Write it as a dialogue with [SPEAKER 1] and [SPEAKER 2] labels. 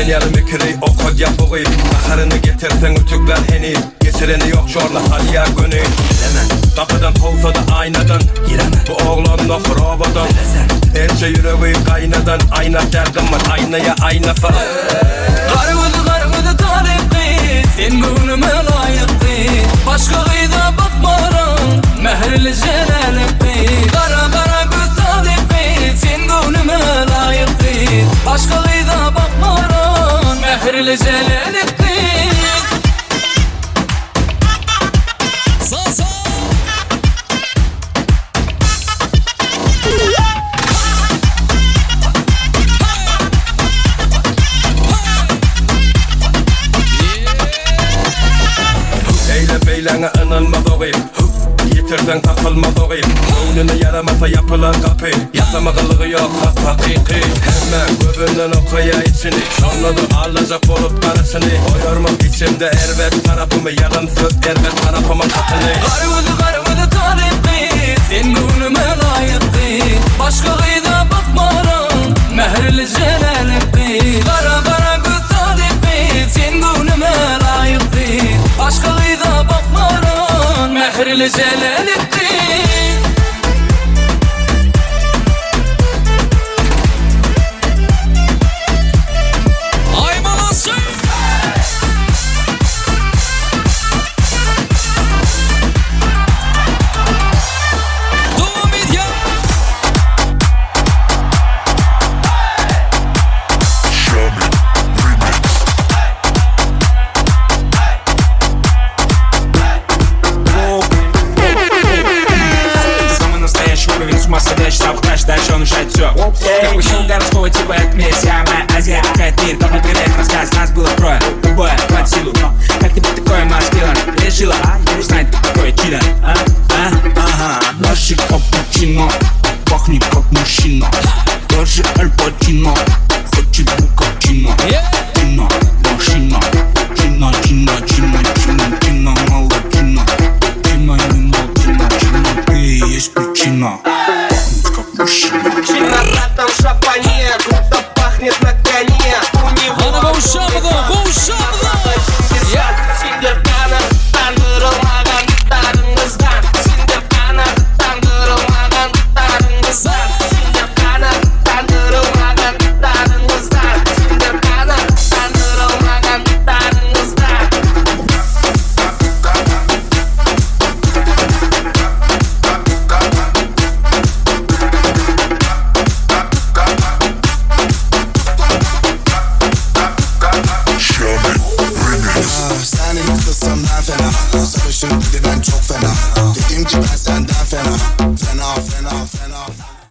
[SPEAKER 1] Sen yarım ekiri o koca boğayım. Baharını getirsen ütükler heni. Getireni yok şorla halya gönül. Bilemem kapıdan kovsa da aynadan giremem. Bu oğlanla hıravadan elçe yüreği kaynadan. Ayna derdim var aynaya aynasa.
[SPEAKER 2] Kargıdı tarihi sen gönlüme layıktı. Başka gıyda bakmaram mehrli celalekti. Kara göz tarihi sen gönlüme layıktı. Başka gıyda bakmaram mehrli celalekti.
[SPEAKER 1] Beylene ınılmaz oğayım. Yitirden takılmaz oğayım. Önüne yaramasa yapılan kapı. Yasama kılığı yok hakiki. Hemen gözünden okuya içini. Sonra da alacak olup karısını. Oyormak içimde ervet tarafımı. Yalan söz ervet tarafıma katını.
[SPEAKER 2] Kargıdı tarihi sen gönlüme layıktı. Başka gıyda bakmaram mehrli celalekti. Kara göz tarihi sen gönlüme layıktı. Başka gıyda bakmaram mehrli celalekti.